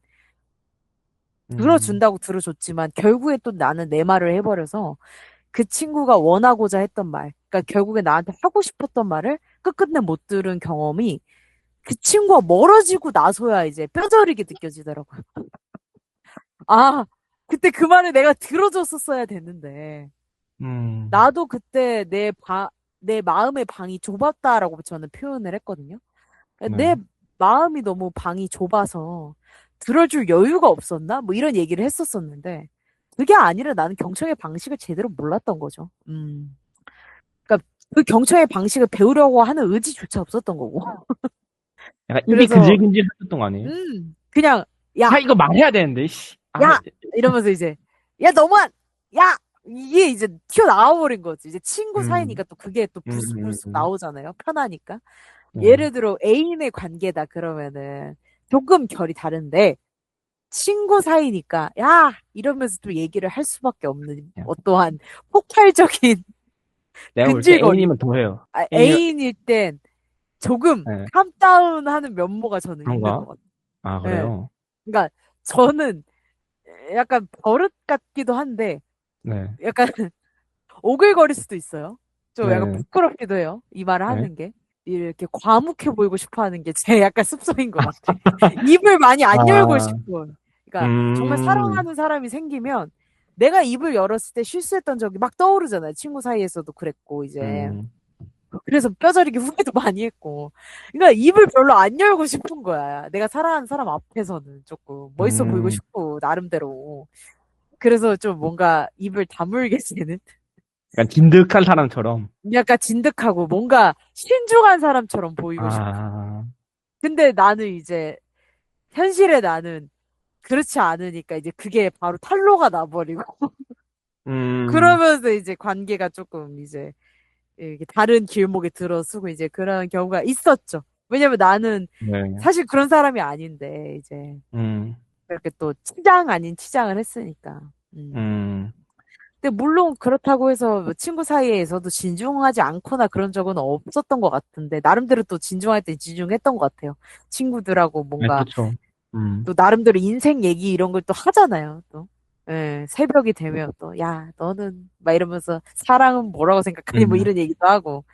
음,
들어준다고 들어줬지만, 결국에 또 나는 내 말을 해버려서, 그 친구가 원하고자 했던 말, 그러니까 결국에 나한테 하고 싶었던 말을 끝끝내 못 들은 경험이 그 친구가 멀어지고 나서야 이제 뼈저리게 느껴지더라고요. 아, 그때 그 말을 내가 들어줬었어야 됐는데,
음,
나도 그때 내 마음의 방이 좁았다라고 저는 표현을 했거든요. 내
네.
마음이 너무 방이 좁아서 들어줄 여유가 없었나? 뭐 이런 얘기를 했었었는데, 그게 아니라 나는 경청의 방식을 제대로 몰랐던 거죠. 그러니까 그 경청의 방식을 배우려고 하는 의지조차 없었던 거고.
약간 입이
그래서
근질근질 하셨던 거 아니에요?
그냥
야,
야,
이거 말해야 되는데, 씨. 아,
야 이러면서 이제 야 너무한 야 이게 이제 튀어나와 버린 거지. 이제 친구
음,
사이니까 또 그게 또
음,
불쑥불쑥 나오잖아요. 편하니까.
네.
예를 들어 애인의 관계다 그러면은 조금 결이 다른데 친구 사이니까 야 이러면서 또 얘기를 할 수밖에 없는
그냥
어떠한 폭발적인
내가 볼 때
근질거림.
A님은 더 해요.
아,
A님,
애인일 땐 조금
네,
캄다운하는 면모가 저는 있는 것
그런가?
같아요.
아,
예.
그래요?
그러니까 저는 약간 버릇 같기도 한데
네,
약간 오글거릴 수도 있어요. 좀 약간
네,
부끄럽기도 해요. 이 말을
네.
하는 게. 이렇게 과묵해 보이고 싶어 하는 게 제 약간 습성인 것 같아. 입을 많이 안 열고
아,
싶어. 그러니까 정말
음,
사랑하는 사람이 생기면 내가 입을 열었을 때 실수했던 적이 막 떠오르잖아요. 친구 사이에서도 그랬고 이제.
음,
그래서 뼈저리게 후회도 많이 했고. 그러니까 입을 별로 안 열고 싶은 거야. 내가 사랑하는 사람 앞에서는 조금 멋있어 보이고
음,
싶고, 나름대로. 그래서 좀 뭔가 입을 다물게 되는?
약간 진득한 사람처럼.
약간 진득하고 뭔가 신중한 사람처럼 보이고 싶고.
아,
근데 나는 이제, 현실의 나는 그렇지 않으니까 이제 그게 바로 탄로가 나버리고.
음,
그러면서 이제 관계가 조금 이제, 이렇게 다른 길목에 들어서고 이제 그런 경우가 있었죠. 왜냐면 나는
네.
사실 그런 사람이 아닌데, 이제.
음,
그렇게 또 치장 아닌 치장을 했으니까. 음.
음,
근데 물론 그렇다고 해서 뭐 친구 사이에서도 진중하지 않거나 그런 적은 없었던 것 같은데, 나름대로 또 진중할 때 진중했던 것 같아요. 친구들하고
네,
뭔가
그렇죠.
또 나름대로 인생 얘기 이런 걸 또 하잖아요, 또. 예, 새벽이 되면 또, 야, 너는, 막 이러면서 사랑은 뭐라고 생각하니? 뭐
음,
이런 얘기도 하고.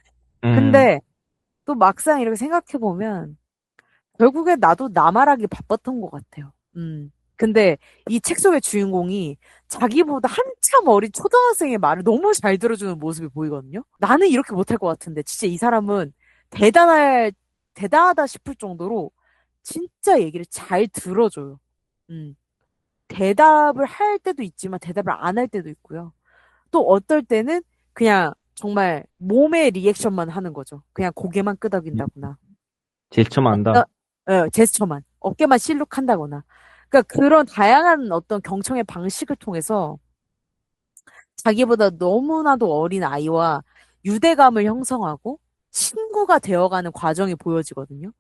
음,
근데 또 막상 이렇게 생각해보면, 결국에 나도 나 말하기 바빴던 것 같아요. 근데 이 책 속의 주인공이 자기보다 한참 어린 초등학생의 말을 너무 잘 들어주는 모습이 보이거든요. 나는 이렇게 못할 것 같은데, 진짜 이 사람은 대단하다 싶을 정도로 진짜 얘기를 잘 들어줘요. 음. 대답을 할 때도 있지만 대답을 안 할 때도 있고요. 또 어떨 때는 그냥 정말 몸의 리액션만 하는 거죠. 그냥 고개만 끄덕인다거나.
제스처만
어떤,
한다.
제스처만. 어깨만 실룩한다거나. 그러니까 그런 다양한 어떤 경청의 방식을 통해서 자기보다 너무나도 어린 아이와 유대감을 형성하고 친구가 되어가는 과정이 보여지거든요.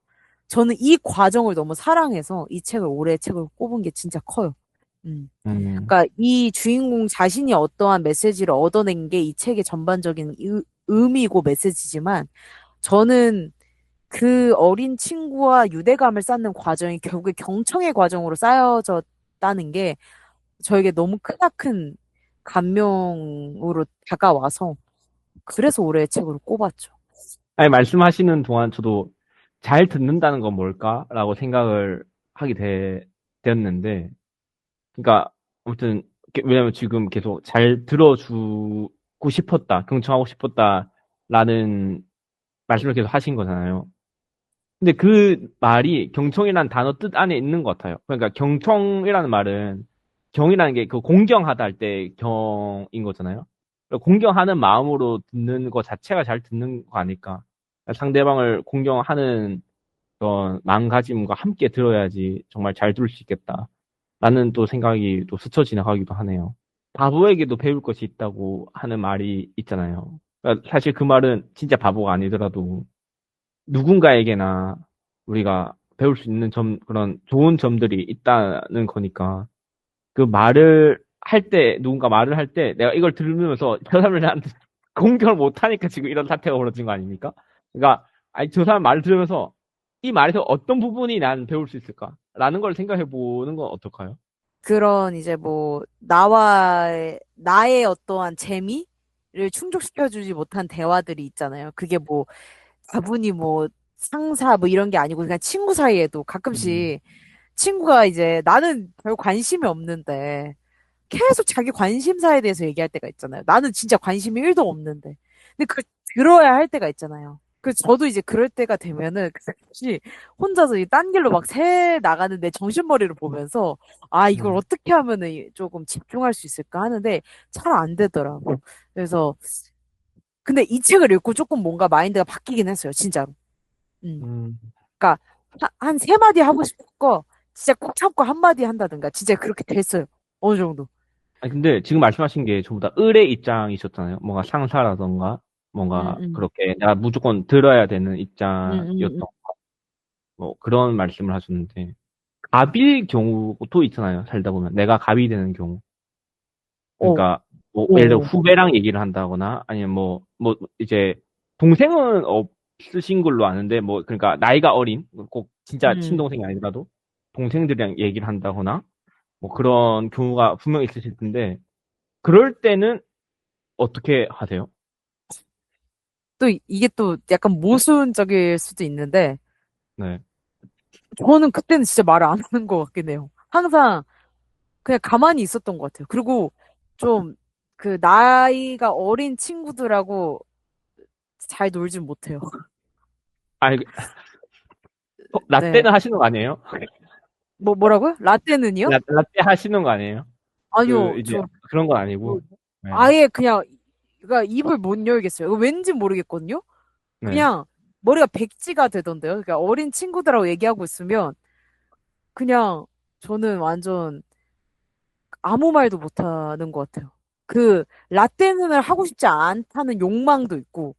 저는 이 과정을 너무 사랑해서 이 책을 올해 책을 꼽은 게 진짜 커요. 음.
음,
그러니까 이 주인공 자신이 어떠한 메시지를 얻어낸 게 이 책의 전반적인 의미고 메시지지만 저는 그 어린 친구와 유대감을 쌓는 과정이 결국에 경청의 과정으로 쌓여졌다는 게 저에게 너무 크나큰 감명으로 다가와서 그래서 올해의 책으로 꼽았죠.
아니, 말씀하시는 동안 저도 잘 듣는다는 건 뭘까라고 생각을 하게 되었는데, 그러니까, 아무튼, 왜냐면 지금 계속 잘 들어주고 싶었다, 경청하고 싶었다라는 말씀을 계속 하신 거잖아요. 근데 그 말이 경청이라는 단어 뜻 안에 있는 것 같아요. 그러니까 경청이라는 말은 경이라는 게 그 공경하다 할 때 경인 거잖아요. 그러니까 공경하는 마음으로 듣는 거 자체가 잘 듣는 거 아닐까. 상대방을 공경하는 그런 마음가짐과 함께 들어야지 정말 잘 들을 수 있겠다. 라는 또 생각이 또 스쳐 지나가기도 하네요. 바보에게도 배울 것이 있다고 하는 말이 있잖아요. 그러니까 사실 그 말은 진짜 바보가 아니더라도 누군가에게나 우리가 배울 수 있는 그런 좋은 점들이 있다는 거니까, 그 말을 할 때, 누군가 말을 할 때, 내가 이걸 들으면서 저 사람을 나한테 공격을 못하니까 지금 이런 사태가 벌어진 거 아닙니까? 그러니까, 아니, 저 사람 말을 들으면서 이 말에서 어떤 부분이 난 배울 수 있을까? 라는 걸 생각해 보는 건 어떨까요?
그런 이제 뭐 나의 어떠한 재미를 충족시켜주지 못한 대화들이 있잖아요. 그게 뭐 다분히 뭐 상사 뭐 이런 게 아니고 그냥 친구 사이에도
음,
가끔씩 친구가 이제 나는 별 관심이 없는데 계속 자기 관심사에 대해서 얘기할 때가 있잖아요. 나는 진짜 관심이 1도 없는데. 근데 그걸 들어야 할 때가 있잖아요. 그래서 저도 이제 그럴 때가 되면은 혹시 혼자서 이 딴 길로 막 새 나가는 내 정신머리를 보면서 아, 이걸
음,
어떻게 하면은 조금 집중할 수 있을까 하는데 잘 안 되더라고. 그래서 근데 이 책을 읽고 조금 뭔가 마인드가 바뀌긴 했어요. 진짜로. 음.
음.
그러니까 한 세 마디 하고 싶은 거 진짜 꼭 참고 한 마디 한다든가 진짜 그렇게 됐어요. 어느 정도.
아니, 근데 지금 말씀하신 게 전부 다 을의 입장이셨잖아요. 뭔가 상사라던가,
음,
뭔가
음.
그렇게 내가 무조건 들어야 되는
음, 음,
입장이었던 뭐 그런 말씀을 하셨는데, 갑일 경우도 있잖아요. 살다 보면 내가 갑이 되는 경우.
오,
그러니까 뭐 예를 들어
오,
후배랑 얘기를 한다거나 아니면 뭐 이제 동생은 없으신 걸로 아는데, 뭐 그러니까 나이가 어린, 꼭 진짜
음.
친동생이 아니더라도 동생들이랑 얘기를 한다거나 뭐 그런 경우가 분명 있으실 텐데, 그럴 때는 어떻게 하세요?
또 이게 또 약간 모순적일 수도 있는데
네.
저는 그때는 진짜 말을 안 하는 것 같긴 해요. 항상 그냥 가만히 있었던 것 같아요. 그리고 좀 그 나이가 어린 친구들하고 잘 놀진 못해요.
아,
네.
라떼는 하시는 거 아니에요?
뭐라고요? 라떼는요?
라떼 하시는 거 아니에요? 그
아니요,
이제 그런 건 아니고.
뭐
네.
아예 그냥 그러니까 입을 못 열겠어요. 이거 왠지 모르겠거든요.
네.
그냥 머리가 백지가 되던데요. 그러니까 어린 친구들하고 얘기하고 있으면 그냥 저는 완전 아무 말도 못하는 것 같아요. 그 라떼는을 하고 싶지 않다는 욕망도 있고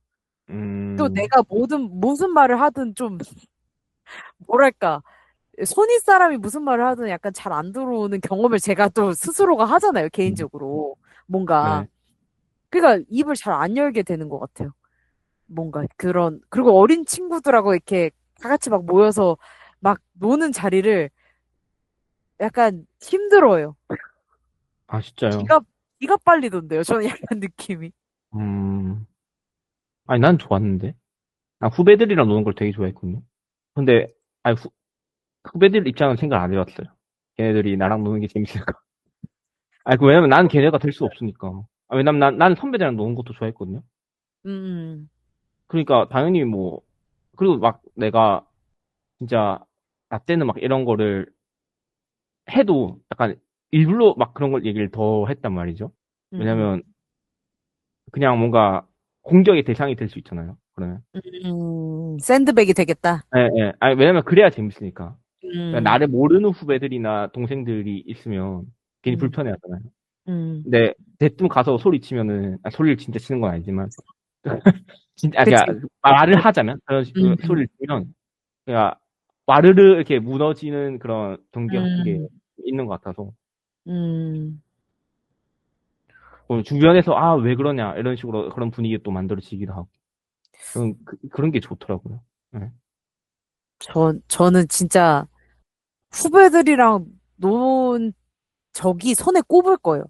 또
음,
내가 무슨 말을 하든 좀 뭐랄까. 손윗 사람이 무슨 말을 하든 약간 잘 안 들어오는 경험을 제가 또 스스로가 하잖아요,
음.
개인적으로. 뭔가.
네.
그러니까 입을 잘 안 열게 되는 것 같아요. 뭔가 그런, 그리고 어린 친구들하고 이렇게 다 같이 막 모여서 막 노는 자리를 약간 힘들어요.
아, 진짜요?
기가, 기가 빨리던데요, 저는 약간 느낌이.
음, 아니, 난 좋았는데. 난 후배들이랑 노는 걸 되게 좋아했거든요. 근데, 아니, 후배들 입장은 생각 안 해봤어요. 걔네들이 나랑 노는 게 재밌을까? 아니, 왜냐면 난 걔네가 될 수 없으니까. 아, 왜냐면 난 선배들이랑 노는 것도 좋아했거든요.
음,
그러니까, 당연히 뭐, 그리고 막 내가 진짜, 나 때는 막 이런 거를 해도 약간 일부러 막 그런 걸 얘기를 더 했단 말이죠.
음, 음,
왜냐면 그냥 뭔가 공격의 대상이 될 수 있잖아요. 그러면.
샌드백이 되겠다.
예, 예. 아니, 왜냐면 그래야 재밌으니까. 그러니까
음,
나를 모르는 후배들이나 동생들이 있으면 괜히
음,
불편해 하잖아요.
음,
근데 대뜸 가서 소리 치면은, 아, 소리를 진짜 치는 건 아니지만, 진짜, 아, 그냥
그치.
말을 하자면, 그런
음,
식으로 소리를 치면, 그냥 와르르 이렇게 무너지는 그런 경계 같은 게
음,
있는 것 같아서.
음.
주변에서, 아, 왜 그러냐, 이런 식으로 그런 분위기가 또 만들어지기도 하고. 그런 게 좋더라고요. 네.
저는 진짜 후배들이랑 논 적이 손에 꼽을 거예요.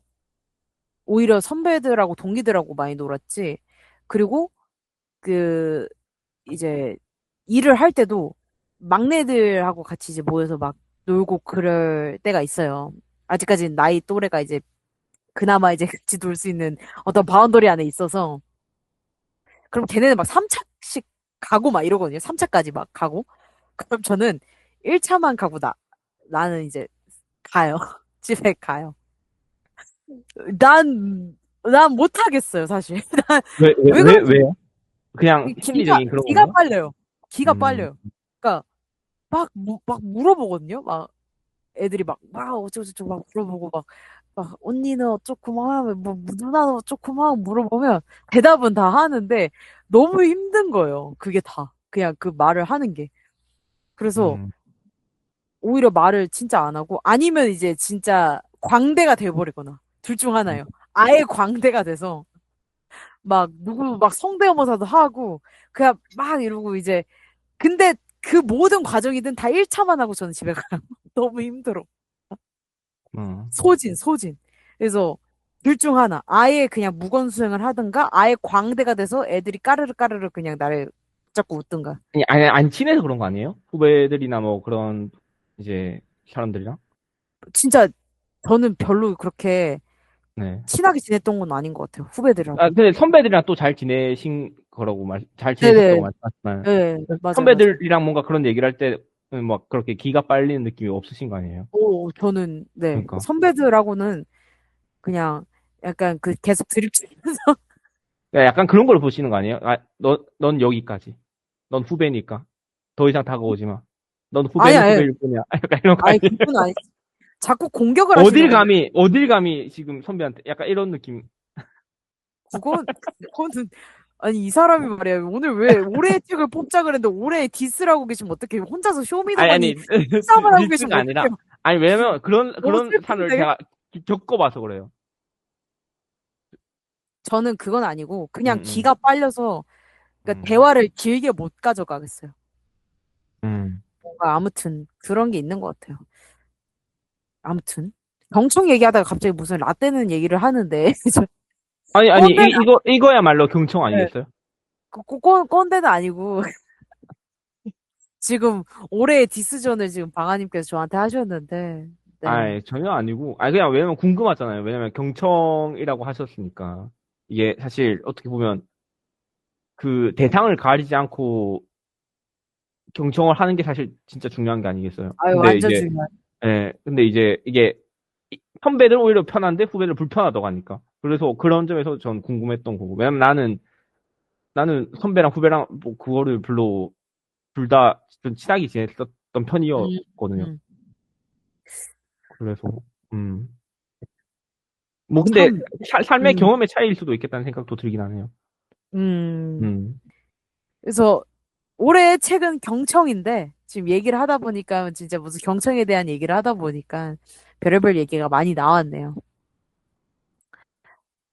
오히려 선배들하고 동기들하고 많이 놀았지. 그리고 그 이제 일을 할 때도 막내들하고 같이 이제 모여서 막 놀고 그럴 때가 있어요. 아직까지는 나이 또래가 이제 그나마 이제 같이 놀 수 있는 어떤 바운더리 안에 있어서. 그럼 걔네는 막 3차씩 가고 막 이러거든요. 3차까지 막 가고. 그럼 저는 1차만 가고 나는 이제 가요. 집에 가요. 난 못하겠어요, 사실. 왜 그런지
왜요? 그냥 심리적인 그런
기가
건가요?
빨려요. 기가
음,
빨려요. 그러니까 막 물어보거든요. 막 애들이 막 어쩌고저쩌고 막 물어보고 막 언니는 어쩌고만 뭐 누나는 어쩌고만 물어보면 대답은 다 하는데 너무 힘든 거예요. 그게 다. 그냥 그 말을 하는 게. 그래서
음,
오히려 말을 진짜 안 하고 아니면 이제 진짜 광대가 돼버리거나 둘 중
음,
하나예요. 아예 광대가 돼서 막 누구 막 성대모사도 하고 그냥 막 이러고 이제 근데 그 모든 과정이든 다 1차만 하고 저는 집에 가요. 너무 힘들어.
음.
소진. 그래서 둘 중 하나. 아예 그냥 무건수행을 하든가 아예 광대가 돼서 애들이 까르르 까르르 그냥 나를 붙잡고 웃든가.
아니, 안 친해서 그런 거 아니에요? 후배들이나 뭐 그런, 이제, 사람들이랑?
진짜 저는 별로 그렇게
네.
친하게 지냈던 건 아닌 것 같아요.
아,
후배들하고.
근데 선배들이랑 또 잘 지내신 거라고 잘 지내셨다고
네네.
말씀하셨나요?
네, 맞아요.
선배들이랑 뭔가 그런 얘기를 할 때, 막 그렇게 기가 빨리는 느낌이 없으신 거 아니에요?
오, 저는, 네.
그러니까.
선배들하고는 그냥 약간 그 계속 드립치면서.
야, 약간 그런 걸 보시는 거 아니에요? 아, 넌 여기까지. 넌 후배니까. 더 이상 다가오지 마. 넌
아니,
후배는
아니,
후배일 뿐이야. 약간 이런 거
아니,
아니에요?
그건 아니. 자꾸 공격을 하시려고.
어딜 감히 지금 선배한테 약간 이런 느낌.
그거는, 아니, 이 사람이 말이야. 오늘 왜 올해의 책을 뽑자 그랬는데 올해의 디스를 하고 계시면 어떡해. 혼자서
아니,
쇼미더머니 싸움을 하고 계시면
릴스가 아니라.
어떡해요.
아니, 왜냐면
너무
그런 사람을
슬픈데?
제가 겪어봐서 그래요.
저는 그건 아니고, 그냥
음,
기가 빨려서, 그러니까
음,
대화를 길게 못 가져가겠어요.
음.
뭔가 아무튼 그런 게 있는 것 같아요. 아무튼. 경청 얘기하다가 갑자기 무슨 라떼는 얘기를 하는데, 저
아니,
꼰대는,
이거야말로 경청
아니-
아니겠어요?
꼰대는 아니고, 지금 올해의 디스전을 지금 방아님께서 저한테 하셨는데, 네.
아니, 전혀 아니고. 아니, 그냥 왜냐면 궁금하잖아요. 왜냐면 경청이라고 하셨으니까. 이게 사실 어떻게 보면 그 대상을 가리지 않고 경청을 하는 게 사실 진짜 중요한 게 아니겠어요?
아유, 완전 중요한.
근데 이제 이게 선배들 오히려 편한데 후배들 불편하다고 하니까. 그래서 그런 점에서 전 궁금했던 거고. 왜냐면 나는 선배랑 후배랑 뭐 그거를 별로 둘 다 좀 친하게 지냈었던
음,
편이었거든요.
음.
그래서 음. 뭐 근데
참,
삶의
음,
경험의 차이일 수도 있겠다는 생각도 들긴 하네요.
음.
음.
그래서 올해의 책은 경청인데, 지금 얘기를 하다 보니까 진짜 무슨 경청에 대한 얘기를 하다 보니까 별의별 얘기가 많이 나왔네요.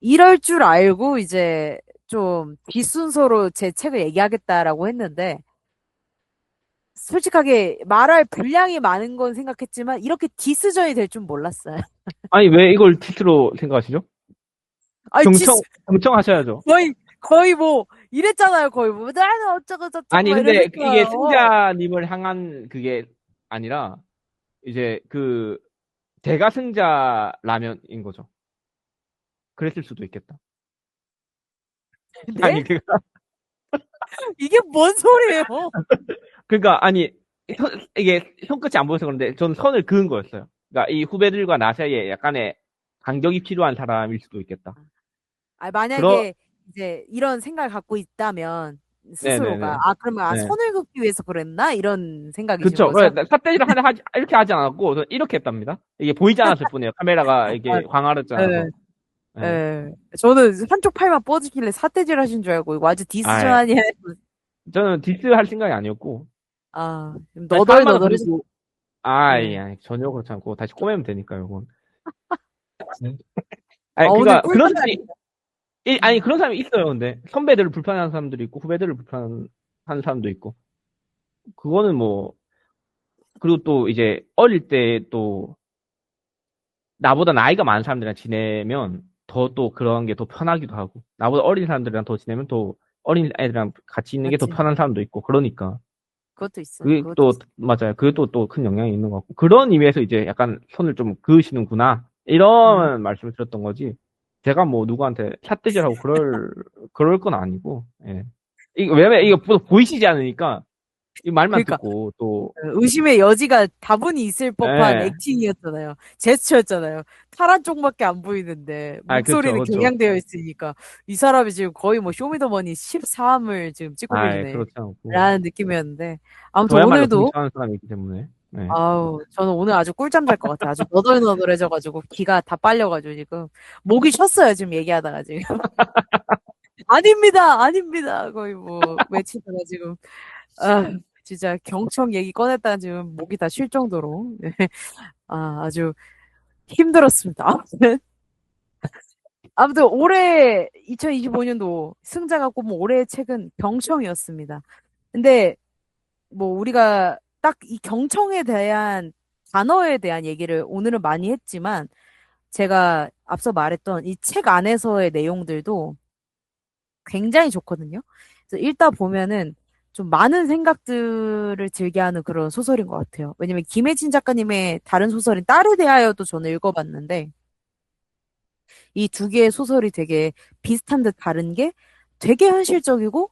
이럴 줄 알고 이제 좀 뒷순서로 제 책을 얘기하겠다라고 했는데 솔직하게 말할 분량이 많은 건 생각했지만 이렇게 디스전이 될 줄 몰랐어요.
아니, 왜 이걸 티트로 생각하시죠?
아니 디스
경청하셔야죠.
거의 뭐 이랬잖아요. 거의 뭐 나는 어쩌고 저쩌고
아니,
막
근데 이게
이러면서
승자님을 향한 그게 아니라, 이제 제가 승자라면인 거죠. 그랬을 수도 있겠다.
네?
아니,
이게 뭔 소리예요?
그러니까, 아니, 이게 손끝이 안 보여서 그런데, 전 선을 그은 거였어요. 그러니까, 이 후배들과 나 사이에 약간의 간격이 필요한 사람일 수도 있겠다.
아,
그러,
만약에 이제 이런 생각을 갖고 있다면 스스로가
네네네.
그러면
네.
선을 긋기 위해서 그랬나 이런 생각이신
그쵸.
거죠?
삿대질을 이렇게 하지 않았고, 저는 이렇게 했답니다. 이게 보이지 않았을 뿐이에요. 카메라가
아,
이게 광활하지
네.
않아서. 네.
예. 저는 한쪽 팔만 뻗으길래 삿대질 하신 줄 알고, 이거 아주 디스전
아,
아니야?
저는 디스 할 생각이 아니었고,
너덜너덜 해서.
그리고,
예.
전혀 그렇지 않고, 다시 꼬매면 되니까요, 이건. 네.
오늘
그런
꿀팁
사람이,
아닙니다.
그런 사람이 있어요, 근데. 선배들을 불편해하는 사람들이 있고, 후배들을 불편해하는 사람도 있고. 그거는 뭐, 그리고 또 이제, 어릴 때 또, 나보다 나이가 많은 사람들이랑 지내면, 더 또 그런 게 더 편하기도 하고, 나보다 어린 사람들이랑 더 지내면 또, 어린 애들이랑 같이 있는 게 더
맞지.
편한 사람도 있고, 그러니까.
그것도 있어요.
그게
그것도
또,
있어요.
맞아요. 그게 또 큰 영향이 있는 것 같고. 그런 의미에서 이제 약간 손을 좀 그으시는구나.
음.
이런 말씀을 드렸던 거지. 제가 뭐 누구한테 삿대질하고 그럴 건 아니고, 예. 왜냐면 이거 보이시지 않으니까, 이 말만
그러니까
듣고 또,
의심의 여지가 다분히 있을 법한
예.
액팅이었잖아요. 제스처였잖아요. 탈 한쪽밖에 안 보이는데
그렇죠,
목소리는
그렇죠.
경향되어 있으니까 이 사람이 지금 거의 뭐 쇼미더머니 13화을 지금 찍고 계시네.
그렇지 않고.
라는 느낌이었는데 아무튼
저야말로
오늘도
경청하는 사람이기 때문에, 네.
저는 오늘 아주 꿀잠 잘 것 같아요. 아주 너덜너덜해져가지고 기가 다 빨려가지고 지금 목이 쉬었어요. 지금 얘기하다가 지금. 아닙니다, 아닙니다. 거의 뭐 외치다가 지금 진짜 경청 얘기 꺼냈다가 지금 목이 다 쉴 정도로 아주 힘들었습니다. 아무튼 올해 2025년도 승자가 꼽은 올해의 책은 경청이었습니다. 근데 뭐 우리가 딱 이 경청에 대한 단어에 대한 얘기를 오늘은 많이 했지만 제가 앞서 말했던 이 책 안에서의 내용들도 굉장히 좋거든요. 그래서 읽다 보면은 좀 많은 생각들을 들게 하는 그런 소설인 것 같아요. 왜냐면 김혜진 작가님의 다른 소설인 딸에 대하여도 저는 읽어봤는데 이 두 개의 소설이 되게 비슷한 듯 다른 게 되게 현실적이고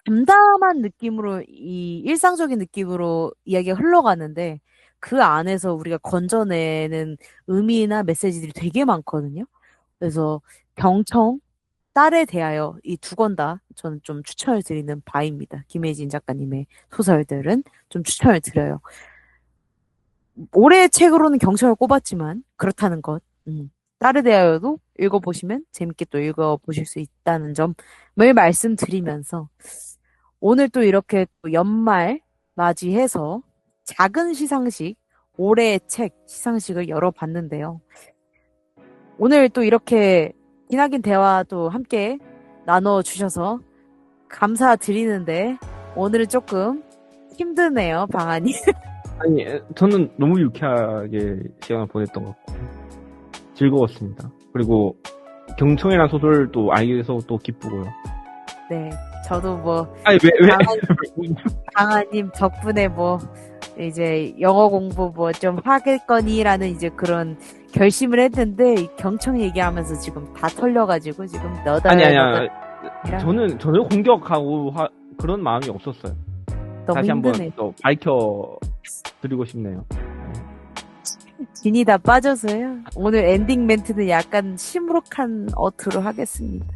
담담한 느낌으로 이 일상적인 느낌으로 이야기가 흘러가는데 그 안에서 우리가 건져내는 의미나 메시지들이 되게 많거든요. 그래서 경청, 딸에 대하여 이 두 권 다 저는 좀 추천을 드리는 바입니다. 김혜진 작가님의 소설들은 좀 추천을 드려요. 올해의 책으로는 경청을 꼽았지만 그렇다는 것. 딸에 대하여도 읽어보시면 재밌게 또 읽어보실 수 있다는 점을 말씀드리면서 오늘 또 이렇게 또 연말 맞이해서 작은 시상식, 올해의 책 시상식을 열어봤는데요. 오늘 또 이렇게 기나긴 대화도 함께 나눠주셔서 감사드리는데 오늘은 조금 힘드네요, 방안이.
아니, 저는 너무 유쾌하게 시간을 보냈던 것 같고, 즐거웠습니다. 그리고, 경청이라는 소설도 알게 돼서 또 기쁘고요.
네, 저도 뭐
아니,
방아님 덕분에 뭐 이제 영어 공부 뭐 좀 하겠거니라는 이제 그런 결심을 했는데 이 경청 얘기하면서 지금 다 털려가지고 지금
아니야.
너덜너덜
저는 전혀 공격하고 그런 마음이 없었어요.
너무
다시 한번
힘드네.
또 밝혀드리고 싶네요.
진이 다 빠져서요. 오늘 엔딩 멘트는 약간 시무룩한 어투로 하겠습니다.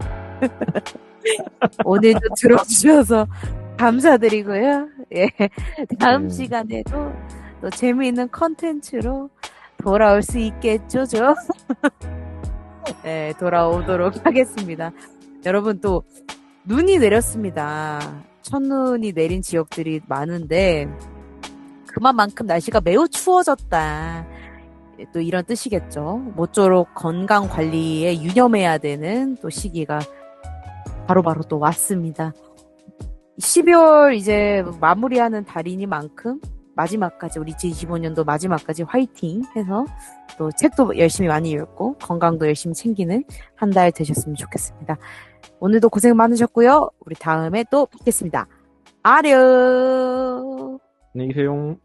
오늘도 들어주셔서 감사드리고요. 예. 다음
네.
시간에도 또 재미있는 컨텐츠로 돌아올 수 있겠죠, 저? 네, 돌아오도록 하겠습니다. 여러분 또 눈이 내렸습니다. 첫눈이 내린 지역들이 많은데 그만큼 날씨가 매우 추워졌다. 또 이런 뜻이겠죠. 모쪼록 건강 관리에 유념해야 되는 또 시기가 바로바로 또 왔습니다. 12월 이제 마무리하는 달이니만큼 마지막까지 우리 2025년도 마지막까지 화이팅 해서 또 책도 열심히 많이 읽고 건강도 열심히 챙기는 한 달 되셨으면 좋겠습니다. 오늘도 고생 많으셨고요. 우리 다음에 또 뵙겠습니다. 아려.
안녕히 계세요.